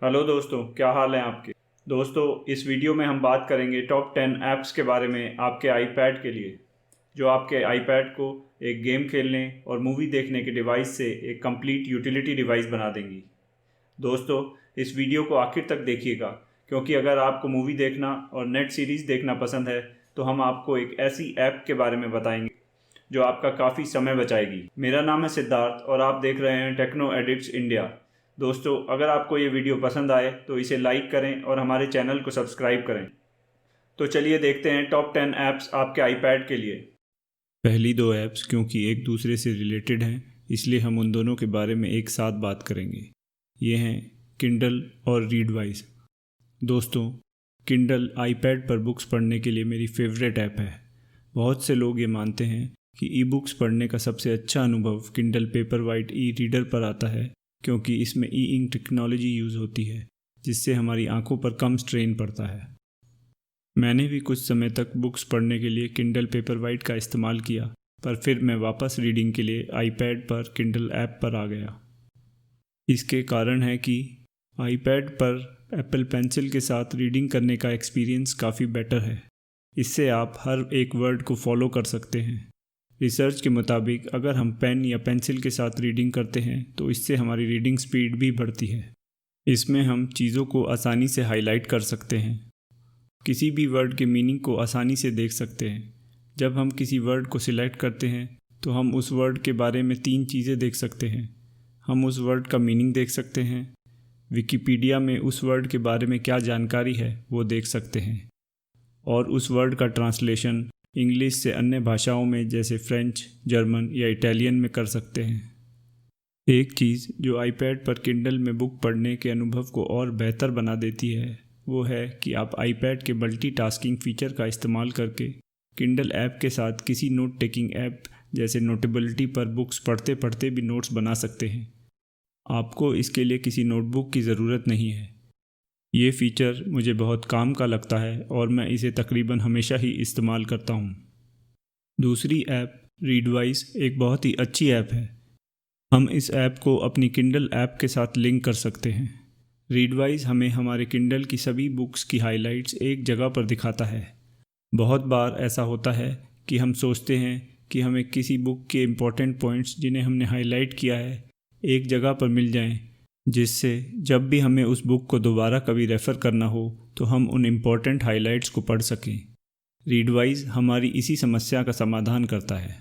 Hello दोस्तों, क्या हाल है आपके। दोस्तों, इस वीडियो में हम बात करेंगे टॉप 10 ऐप्स के बारे में आपके आईपैड के लिए, जो आपके आईपैड को एक गेम खेलने और मूवी देखने के डिवाइस से एक कंप्लीट यूटिलिटी डिवाइस बना देंगी। दोस्तों, इस वीडियो को आखिर तक देखिएगा, क्योंकि अगर आपको मूवी देखना और नेट सीरीज़ देखना पसंद है तो हम आपको एक ऐसी ऐप के बारे में बताएंगे जो आपका काफ़ी समय बचाएगी। मेरा नाम है सिद्धार्थ और आप देख रहे हैं टेक्नो एडिट्स इंडिया। दोस्तों, अगर आपको ये वीडियो पसंद आए तो इसे लाइक करें और हमारे चैनल को सब्सक्राइब करें। तो चलिए देखते हैं टॉप 10 ऐप्स आपके आईपैड के लिए। पहली दो ऐप्स क्योंकि एक दूसरे से रिलेटेड हैं, इसलिए हम उन दोनों के बारे में एक साथ बात करेंगे। ये हैं किंडल और रीडवाइज। दोस्तों, किंडल आईपैड पर बुक्स पढ़ने के लिए मेरी फेवरेट ऐप है। बहुत से लोग ये मानते हैं कि ई बुक्स पढ़ने का सबसे अच्छा अनुभव किंडल पेपरवाइट ई रीडर पर आता है, क्योंकि इसमें ई इंक टेक्नोलॉजी यूज़ होती है, जिससे हमारी आंखों पर कम स्ट्रेन पड़ता है। मैंने भी कुछ समय तक बुक्स पढ़ने के लिए किंडल पेपरवाइट का इस्तेमाल किया, पर फिर मैं वापस रीडिंग के लिए आईपैड पर किंडल ऐप पर आ गया। इसके कारण है कि आईपैड पर एप्पल पेंसिल के साथ रीडिंग करने का एक्सपीरियंस काफ़ी बेटर है। इससे आप हर एक वर्ड को फॉलो कर सकते हैं। रिसर्च के मुताबिक अगर हम पेन या पेंसिल के साथ रीडिंग करते हैं तो इससे हमारी रीडिंग स्पीड भी बढ़ती है। इसमें हम चीज़ों को आसानी से हाईलाइट कर सकते हैं, किसी भी वर्ड के मीनिंग को आसानी से देख सकते हैं। जब हम किसी वर्ड को सिलेक्ट करते हैं तो हम उस वर्ड के बारे में 3 चीज़ें देख सकते हैं। हम उस वर्ड का मीनिंग देख सकते हैं, विकिपीडिया में उस वर्ड के बारे में क्या जानकारी है वो देख सकते हैं, और उस वर्ड का ट्रांसलेशन इंग्लिश से अन्य भाषाओं में जैसे फ्रेंच, जर्मन या इटालियन में कर सकते हैं। एक चीज़ जो आईपैड पर किंडल में बुक पढ़ने के अनुभव को और बेहतर बना देती है वो है कि आप आईपैड के मल्टीटास्किंग फीचर का इस्तेमाल करके किंडल ऐप के साथ किसी नोट टेकिंग ऐप जैसे नोटेबिलिटी पर बुक्स पढ़ते पढ़ते भी नोट्स बना सकते हैं। आपको इसके लिए किसी नोटबुक की ज़रूरत नहीं है। ये फ़ीचर मुझे बहुत काम का लगता है और मैं इसे तकरीबन हमेशा ही इस्तेमाल करता हूँ। दूसरी ऐप रीडवाइज एक बहुत ही अच्छी ऐप है। हम इस ऐप को अपनी किंडल ऐप के साथ लिंक कर सकते हैं। रीडवाइज हमें हमारे किंडल की सभी बुक्स की हाइलाइट्स एक जगह पर दिखाता है। बहुत बार ऐसा होता है कि हम सोचते हैं कि हमें किसी बुक के इम्पोर्टेंट पॉइंट्स जिन्हें हमने हाईलाइट किया है एक जगह पर मिल जाएं, जिससे जब भी हमें उस बुक को दोबारा कभी रेफ़र करना हो तो हम उन इम्पोर्टेंट हाइलाइट्स को पढ़ सकें। रीडवाइज हमारी इसी समस्या का समाधान करता है।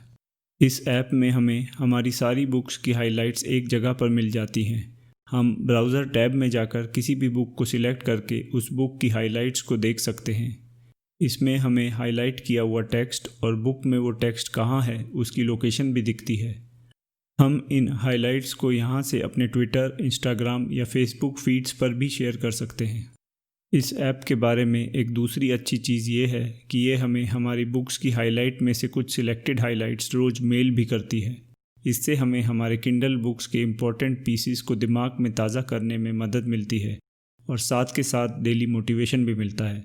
इस ऐप में हमें हमारी सारी बुक्स की हाइलाइट्स एक जगह पर मिल जाती हैं। हम ब्राउज़र टैब में जाकर किसी भी बुक को सिलेक्ट करके उस बुक की हाइलाइट्स को देख सकते हैं। इसमें हमें हाईलाइट किया हुआ टेक्स्ट और बुक में वो टेक्स्ट कहाँ है उसकी लोकेशन भी दिखती है। हम इन हाइलाइट्स को यहाँ से अपने ट्विटर, इंस्टाग्राम या फेसबुक फीड्स पर भी शेयर कर सकते हैं। इस ऐप के बारे में एक दूसरी अच्छी चीज़ ये है कि ये हमें हमारी बुक्स की हाइलाइट में से कुछ सिलेक्टेड हाइलाइट्स रोज़ मेल भी करती है। इससे हमें हमारे किंडल बुक्स के इम्पोर्टेंट पीसीस को दिमाग में ताज़ा करने में मदद मिलती है और साथ के साथ डेली मोटिवेशन भी मिलता है।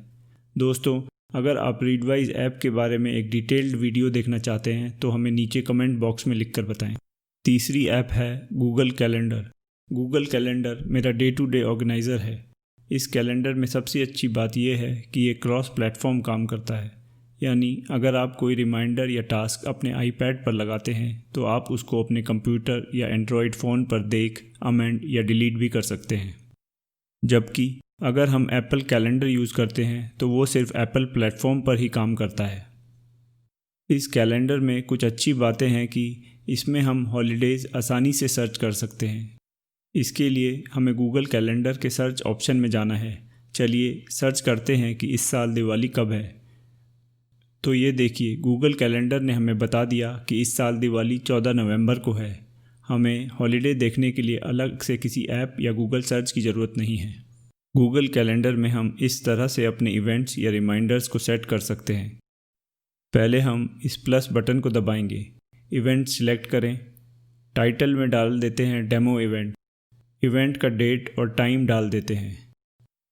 दोस्तों, अगर आप रीडवाइज ऐप के बारे में एक डिटेल्ड वीडियो देखना चाहते हैं तो हमें नीचे कमेंट बॉक्स में लिख कर बताएं। तीसरी ऐप है गूगल कैलेंडर। गूगल कैलेंडर मेरा डे टू डे ऑर्गेनाइज़र है। इस कैलेंडर में सबसे अच्छी बात यह है कि ये क्रॉस प्लेटफॉर्म काम करता है, यानी अगर आप कोई रिमाइंडर या टास्क अपने आईपैड पर लगाते हैं तो आप उसको अपने कंप्यूटर या एंड्रॉयड फ़ोन पर देख, अमेंड या डिलीट भी कर सकते हैं। जबकि अगर हम एप्पल कैलेंडर यूज़ करते हैं तो वो सिर्फ एप्पल प्लेटफॉर्म पर ही काम करता है। इस कैलेंडर में कुछ अच्छी बातें हैं कि इसमें हम हॉलीडेज़ आसानी से सर्च कर सकते हैं। इसके लिए हमें गूगल कैलेंडर के सर्च ऑप्शन में जाना है। चलिए सर्च करते हैं कि इस साल दिवाली कब है। तो ये देखिए, गूगल कैलेंडर ने हमें बता दिया कि इस साल दिवाली 14 नवंबर को है। हमें हॉलीडे देखने के लिए अलग से किसी ऐप या गूगल सर्च की ज़रूरत नहीं है। गूगल कैलेंडर में हम इस तरह से अपने इवेंट्स या रिमाइंडर्स को सेट कर सकते हैं। पहले हम इस प्लस बटन को दबाएंगे, इवेंट सिलेक्ट करें, टाइटल में डाल देते हैं डेमो इवेंट, इवेंट का डेट और टाइम डाल देते हैं।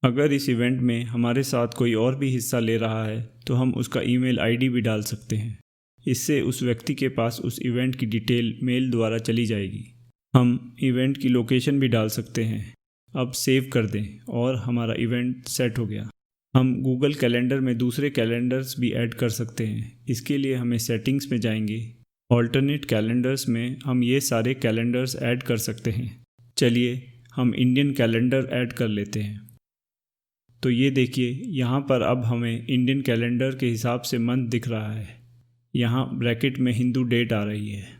अगर इस इवेंट में हमारे साथ कोई और भी हिस्सा ले रहा है तो हम उसका ईमेल आईडी भी डाल सकते हैं। इससे उस व्यक्ति के पास उस इवेंट की डिटेल मेल द्वारा चली जाएगी। हम इवेंट की लोकेशन भी डाल सकते हैं। अब सेव कर दें और हमारा इवेंट सेट हो गया। हम गूगल कैलेंडर में दूसरे कैलेंडर्स भी ऐड कर सकते हैं। इसके लिए हमें सेटिंग्स में जाएंगे। ऑल्टरनेट कैलेंडर्स में हम ये सारे कैलेंडर्स ऐड कर सकते हैं। चलिए हम इंडियन कैलेंडर ऐड कर लेते हैं। तो ये देखिए, यहाँ पर अब हमें इंडियन कैलेंडर के हिसाब से मंथ दिख रहा है। यहाँ ब्रैकेट में हिंदू डेट आ रही है।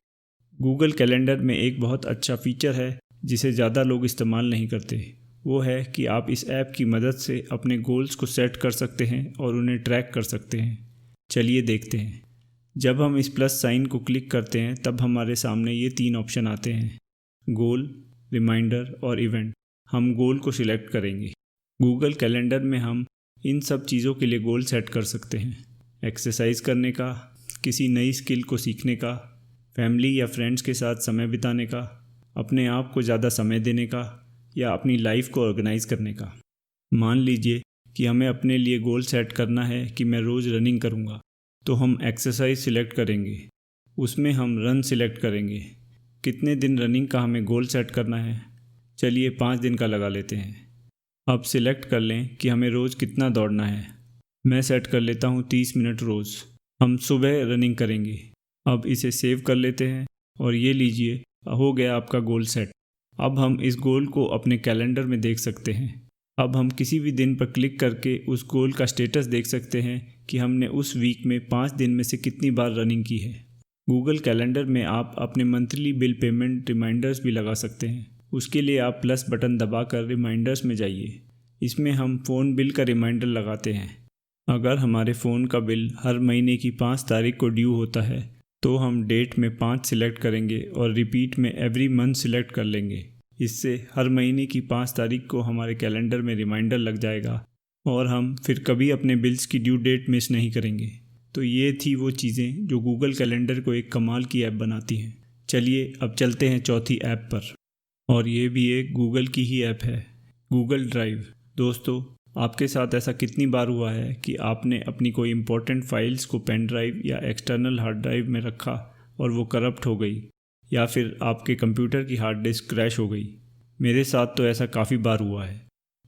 गूगल कैलेंडर में एक बहुत अच्छा फीचर है जिसे ज़्यादा लोग इस्तेमाल नहीं करते। वो है कि आप इस ऐप की मदद से अपने गोल्स को सेट कर सकते हैं और उन्हें ट्रैक कर सकते हैं। चलिए देखते हैं। जब हम इस प्लस साइन को क्लिक करते हैं तब हमारे सामने ये 3 ऑप्शन आते हैं: गोल, रिमाइंडर और इवेंट। हम गोल को सिलेक्ट करेंगे। गूगल कैलेंडर में हम इन सब चीज़ों के लिए गोल सेट कर सकते हैं: एक्सरसाइज करने का, किसी नई स्किल को सीखने का, फैमिली या फ्रेंड्स के साथ समय बिताने का, अपने आप को ज़्यादा समय देने का, या अपनी लाइफ को ऑर्गेनाइज करने का। मान लीजिए कि हमें अपने लिए गोल सेट करना है कि मैं रोज़ रनिंग करूँगा, तो हम एक्सरसाइज सिलेक्ट करेंगे। उसमें हम रन सिलेक्ट करेंगे। कितने दिन रनिंग का हमें गोल सेट करना है? चलिए 5 दिन का लगा लेते हैं। अब सिलेक्ट कर लें कि हमें रोज़ कितना दौड़ना है। मैं सेट कर लेता हूँ 30 मिनट रोज़। हम सुबह रनिंग करेंगे। अब इसे सेव कर लेते हैं और ये लीजिए, हो गया आपका गोल सेट। अब हम इस गोल को अपने कैलेंडर में देख सकते हैं। अब हम किसी भी दिन पर क्लिक करके उस गोल का स्टेटस देख सकते हैं कि हमने उस वीक में 5 दिन में से कितनी बार रनिंग की है। गूगल कैलेंडर में आप अपने मंथली बिल पेमेंट रिमाइंडर्स भी लगा सकते हैं। उसके लिए आप प्लस बटन दबाकर रिमाइंडर्स में जाइए। इसमें हम फ़ोन बिल का रिमाइंडर लगाते हैं। अगर हमारे फ़ोन का बिल हर महीने की 5 तारीख को ड्यू होता है तो हम डेट में 5 सिलेक्ट करेंगे और रिपीट में एवरी मंथ सिलेक्ट कर लेंगे। इससे हर महीने की 5 तारीख को हमारे कैलेंडर में रिमाइंडर लग जाएगा और हम फिर कभी अपने बिल्स की ड्यू डेट मिस नहीं करेंगे। तो ये थी वो चीज़ें जो गूगल कैलेंडर को एक कमाल की ऐप बनाती हैं। चलिए अब चलते हैं चौथी ऐप पर, और ये भी एक गूगल की ही ऐप है, गूगल ड्राइव। दोस्तों, आपके साथ ऐसा कितनी बार हुआ है कि आपने अपनी कोई इम्पोर्टेंट फाइल्स को पेन ड्राइव या एक्सटर्नल हार्ड ड्राइव में रखा और वो करप्ट हो गई, या फिर आपके कंप्यूटर की हार्ड डिस्क क्रैश हो गई? मेरे साथ तो ऐसा काफ़ी बार हुआ है।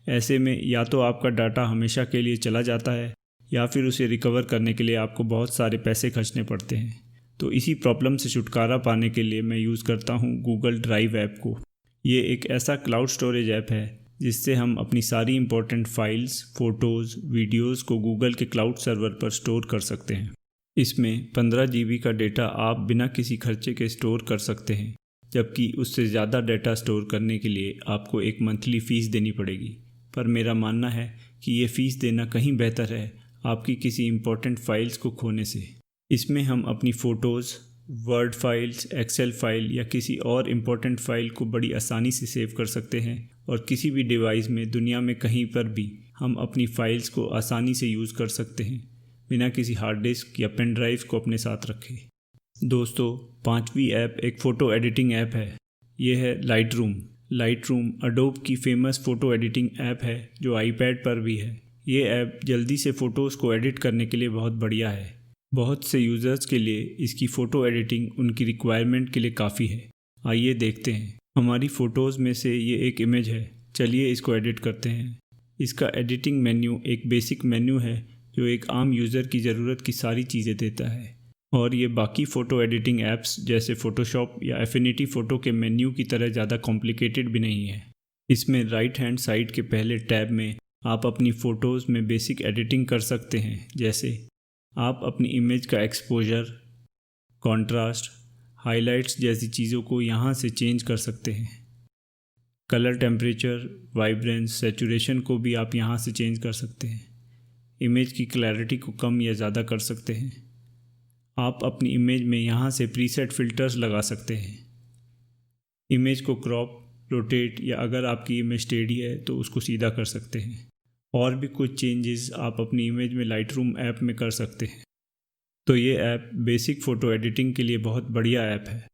ऐसे में या तो आपका डाटा हमेशा के लिए चला जाता है या फिर उसे रिकवर करने के लिए आपको बहुत सारे पैसे खर्चने पड़ते हैं। तो इसी प्रॉब्लम से छुटकारा पाने के लिए मैं यूज़ करता हूँ गूगल ड्राइव ऐप को। ये एक ऐसा क्लाउड स्टोरेज ऐप है जिससे हम अपनी सारी इंपॉर्टेंट फाइल्स, फ़ोटोज़, वीडियोज़ को गूगल के क्लाउड सर्वर पर स्टोर कर सकते हैं। इसमें 15 GB का डेटा आप बिना किसी खर्चे के स्टोर कर सकते हैं, जबकि उससे ज़्यादा डेटा स्टोर करने के लिए आपको एक मंथली फ़ीस देनी पड़ेगी। पर मेरा मानना है कि ये फ़ीस देना कहीं बेहतर है आपकी किसी इम्पोर्टेंट फाइल्स को खोने से। इसमें हम अपनी photos, word files, excel file या किसी और इम्पोर्टेंट फाइल को बड़ी आसानी से सेव कर सकते हैं और किसी भी डिवाइस में दुनिया में कहीं पर भी हम अपनी फाइल्स को आसानी से यूज़ कर सकते हैं बिना किसी हार्ड डिस्क या पेन ड्राइव को अपने साथ रखे। दोस्तों, 5वीं ऐप एक फ़ोटो एडिटिंग ऐप है। ये है लाइटरूम अडोब की फेमस फ़ोटो एडिटिंग ऐप है जो आईपैड पर भी है। ये ऐप जल्दी से फ़ोटोज़ को एडिट करने के लिए बहुत बढ़िया है। बहुत से यूज़र्स के लिए इसकी फ़ोटो एडिटिंग उनकी रिक्वायरमेंट के लिए काफ़ी है। आइए देखते हैं। हमारी फ़ोटोज़ में से ये एक इमेज है। चलिए इसको एडिट करते हैं। इसका एडिटिंग मेन्यू एक बेसिक मेन्यू है जो एक आम यूज़र की ज़रूरत की सारी चीज़ें देता है, और ये बाकी फ़ोटो एडिटिंग ऐप्स जैसे फ़ोटोशॉप या एफिनिटी फ़ोटो के मेन्यू की तरह ज़्यादा कॉम्प्लिकेटेड भी नहीं है। इसमें राइट हैंड साइड के पहले टैब में आप अपनी फ़ोटोज़ में बेसिक एडिटिंग कर सकते हैं, जैसे आप अपनी इमेज का एक्सपोजर, कॉन्ट्रास्ट, हाइलाइट्स जैसी चीज़ों को यहाँ से चेंज कर सकते हैं। कलर टेम्परेचर, वाइब्रेंस, सैचुरेशन को भी आप यहाँ से चेंज कर सकते हैं। इमेज की क्लैरिटी को कम या ज़्यादा कर सकते हैं। आप अपनी इमेज में यहाँ से प्रीसेट फ़िल्टर्स लगा सकते हैं। इमेज को क्रॉप, रोटेट या अगर आपकी इमेज टेढ़ी है तो उसको सीधा कर सकते हैं। और भी कुछ चेंजेस आप अपनी इमेज में लाइटरूम ऐप में कर सकते हैं। तो ये ऐप बेसिक फ़ोटो एडिटिंग के लिए बहुत बढ़िया ऐप है।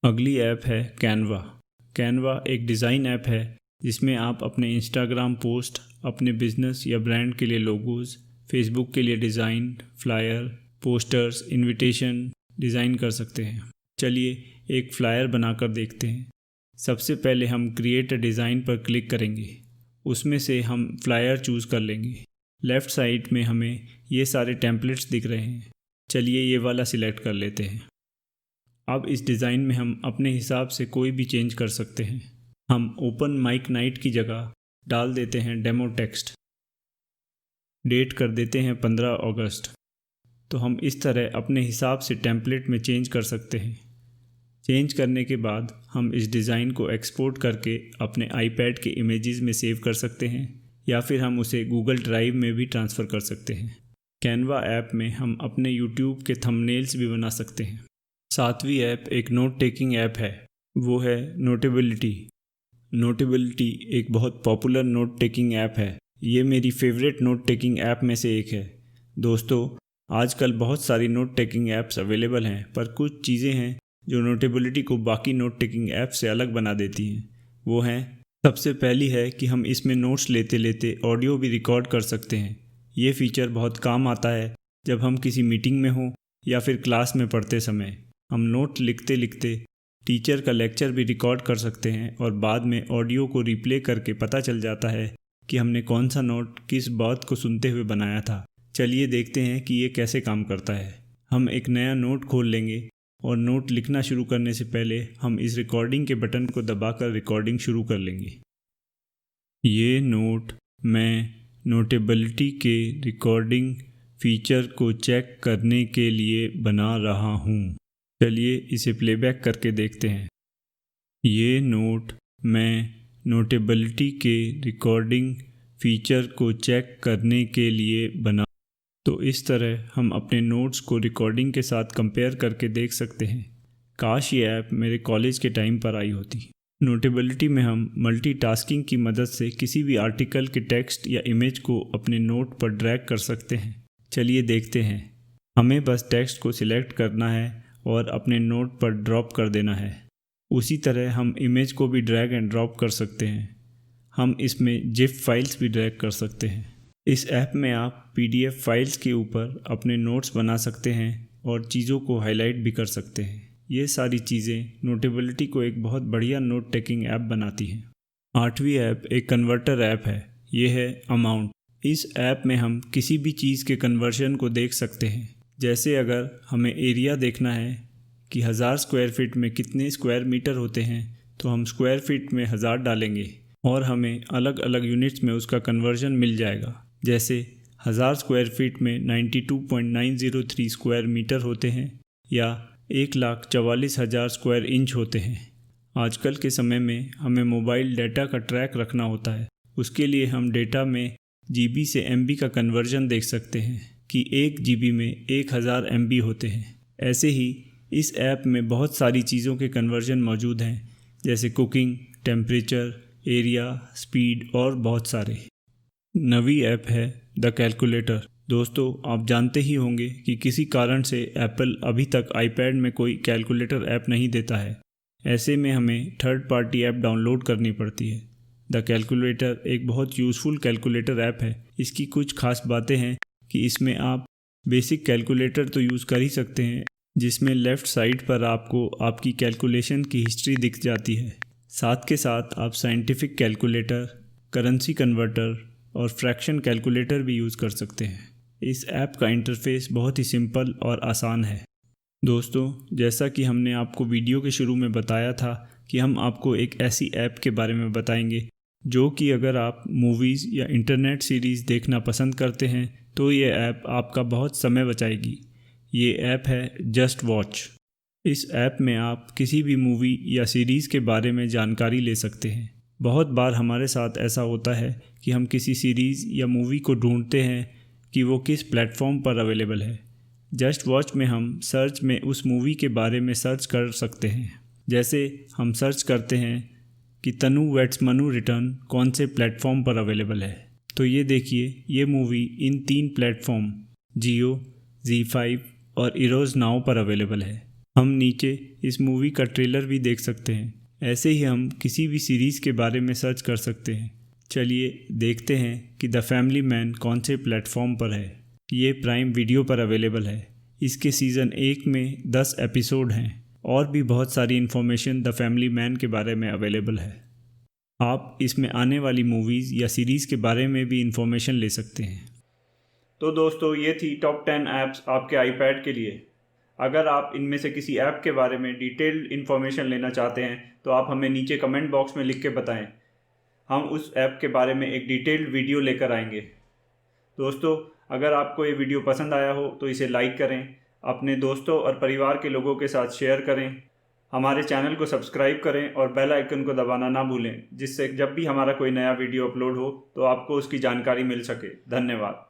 अगली ऐप है कैनवा एक डिज़ाइन ऐप है जिसमें आप अपने इंस्टाग्राम पोस्ट, अपने बिजनेस या ब्रांड के लिए लोगोज़, फेसबुक के लिए design, flyer, posters, invitation design कर सकते हैं। चलिए एक फ्लायर बनाकर देखते हैं। सबसे पहले हम क्रिएट अ डिज़ाइन पर क्लिक करेंगे। उसमें से हम फ्लायर चूज़ कर लेंगे। लेफ़्ट साइड में हमें ये सारे टेम्पलेट्स दिख रहे हैं, चलिए ये वाला सिलेक्ट कर लेते हैं। अब इस डिज़ाइन में हम अपने हिसाब से कोई भी चेंज कर सकते हैं। हम ओपन माइक नाइट की जगह डाल देते हैं डेमो टेक्स्ट, डेट कर देते हैं 15 अगस्त। तो हम इस तरह अपने हिसाब से टेम्पलेट में चेंज कर सकते हैं। चेंज करने के बाद हम इस डिज़ाइन को एक्सपोर्ट करके अपने आईपैड के इमेजेस में सेव कर सकते हैं, या फिर हम उसे गूगल ड्राइव में भी ट्रांसफ़र कर सकते हैं। कैनवा ऐप में हम अपने यूट्यूब के थंबनेल्स भी बना सकते हैं। 7वीं ऐप एक नोट टेकिंग ऐप है, वो है नोटेबिलिटी। नोटेबिलिटी एक बहुत पॉपुलर नोट टेकिंग ऐप है। ये मेरी फेवरेट नोट टेकिंग ऐप में से एक है। दोस्तों, आजकल बहुत सारी नोट टेकिंग ऐप्स अवेलेबल हैं, पर कुछ चीज़ें हैं जो नोटेबिलिटी को बाकी नोट टेकिंग ऐप से अलग बना देती हैं। वो हैं, सबसे पहली है कि हम इसमें नोट्स लेते लेते ऑडियो भी रिकॉर्ड कर सकते हैं। ये फीचर बहुत काम आता है जब हम किसी मीटिंग में हों या फिर क्लास में पढ़ते समय। हम नोट लिखते लिखते टीचर का लेक्चर भी रिकॉर्ड कर सकते हैं और बाद में ऑडियो को रिप्ले करके पता चल जाता है कि हमने कौन सा नोट किस बात को सुनते हुए बनाया था। चलिए देखते हैं कि ये कैसे काम करता है। हम एक नया नोट खोल लेंगे और नोट लिखना शुरू करने से पहले हम इस रिकॉर्डिंग के बटन को दबाकर रिकॉर्डिंग शुरू कर लेंगे। ये नोट मैं नोटेबिलिटी के रिकॉर्डिंग फीचर को चेक करने के लिए बना रहा हूँ। चलिए इसे प्लेबैक करके देखते हैं। ये नोट मैं नोटेबिलिटी के रिकॉर्डिंग फीचर को चेक करने के लिए बना। तो इस तरह हम अपने नोट्स को रिकॉर्डिंग के साथ कंपेयर करके देख सकते हैं। काश ये ऐप मेरे कॉलेज के टाइम पर आई होती। नोटेबिलिटी में हम मल्टीटास्किंग की मदद से किसी भी आर्टिकल के टेक्स्ट या इमेज को अपने नोट पर ड्रैग कर सकते हैं। चलिए देखते हैं। हमें बस टेक्स्ट को सिलेक्ट करना है और अपने नोट पर ड्रॉप कर देना है। उसी तरह हम इमेज को भी ड्रैग एंड ड्रॉप कर सकते हैं। हम इसमें जिफ फाइल्स भी ड्रैग कर सकते हैं। इस ऐप में आप PDF फाइल्स के ऊपर अपने नोट्स बना सकते हैं और चीज़ों को हाईलाइट भी कर सकते हैं। ये सारी चीज़ें नोटेबिलिटी को एक बहुत बढ़िया नोट टेकिंग ऐप बनाती हैं। 8वीं ऐप एक कन्वर्टर ऐप है, ये है अमाउंट। इस ऐप में हम किसी भी चीज़ के कन्वर्जन को देख सकते हैं। जैसे अगर हमें एरिया देखना है कि 1000 स्क्वायर फीट में कितने स्क्वायर मीटर होते हैं, तो हम स्क्वायर फीट में 1000 डालेंगे और हमें अलग अलग यूनिट्स में उसका कन्वर्जन मिल जाएगा। जैसे 1000 स्क्वायर फीट में 92.903 स्क्वायर मीटर होते हैं या 1,44,000 स्क्वायर इंच होते हैं। आजकल के समय में हमें मोबाइल डाटा का ट्रैक रखना होता है। उसके लिए हम डेटा में GB से MB का कन्वर्जन देख सकते हैं कि 1 GB में 1000 MB होते हैं। ऐसे ही इस ऐप में बहुत सारी चीज़ों के कन्वर्जन मौजूद हैं, जैसे कुकिंग, टेम्परेचर, एरिया, स्पीड और बहुत सारे। 9वीं ऐप है द कैलकुलेटर। दोस्तों, आप जानते ही होंगे कि किसी कारण से एप्पल अभी तक आईपैड में कोई कैलकुलेटर ऐप नहीं देता है। ऐसे में हमें थर्ड पार्टी ऐप डाउनलोड करनी पड़ती है। द कैलकुलेटर एक बहुत यूज़फुल कैलकुलेटर ऐप है। इसकी कुछ खास बातें हैं कि इसमें आप बेसिक कैलकुलेटर तो यूज़ कर ही सकते हैं, जिसमें लेफ़्ट साइड पर आपको आपकी कैलकुलेशन की हिस्ट्री दिख जाती है। साथ के साथ आप साइंटिफिक कैलकुलेटर, करेंसी कन्वर्टर और फ्रैक्शन कैलकुलेटर भी यूज़ कर सकते हैं। इस ऐप का इंटरफेस बहुत ही सिंपल और आसान है। दोस्तों, जैसा कि हमने आपको वीडियो के शुरू में बताया था कि हम आपको एक ऐसी ऐप के बारे में बताएंगे जो कि अगर आप मूवीज़ या इंटरनेट सीरीज़ देखना पसंद करते हैं तो ये ऐप आपका बहुत समय बचाएगी। ये ऐप है जस्ट वॉच। इस ऐप में आप किसी भी मूवी या सीरीज़ के बारे में जानकारी ले सकते हैं। बहुत बार हमारे साथ ऐसा होता है कि हम किसी सीरीज़ या मूवी को ढूंढते हैं कि वो किस प्लेटफॉर्म पर अवेलेबल है। जस्ट वॉच में हम सर्च में उस मूवी के बारे में सर्च कर सकते हैं। जैसे हम सर्च करते हैं कि तनु वेड्स मनु रिटर्न कौन से प्लेटफॉर्म पर अवेलेबल है, तो ये देखिए, ये मूवी इन 3 प्लेटफॉर्म जियो, ZEE5 और इरोज नाउ पर अवेलेबल है। हम नीचे इस मूवी का ट्रेलर भी देख सकते हैं। ऐसे ही हम किसी भी सीरीज़ के बारे में सर्च कर सकते हैं। चलिए देखते हैं कि द फैमिली मैन कौन से प्लेटफॉर्म पर है। ये प्राइम वीडियो पर अवेलेबल है। इसके सीज़न 1 में 10 एपिसोड हैं और भी बहुत सारी इन्फॉर्मेशन द फैमिली मैन के बारे में अवेलेबल है। आप इसमें आने वाली मूवीज़ या सीरीज़ के बारे में भी इंफॉर्मेशन ले सकते हैं। तो दोस्तों, ये थी टॉप 10 ऐप्स आपके आईपैड के लिए। अगर आप इनमें से किसी ऐप के बारे में डिटेल्ड इन्फॉर्मेशन लेना चाहते हैं तो आप हमें नीचे कमेंट बॉक्स में लिख के बताएं। हम उस ऐप के बारे में एक डिटेल्ड वीडियो लेकर आएंगे। दोस्तों, अगर आपको ये वीडियो पसंद आया हो तो इसे लाइक करें, अपने दोस्तों और परिवार के लोगों के साथ शेयर करें, हमारे चैनल को सब्सक्राइब करें और बेल आइकन को दबाना ना भूलें, जिससे जब भी हमारा कोई नया वीडियो अपलोड हो तो आपको उसकी जानकारी मिल सके। धन्यवाद।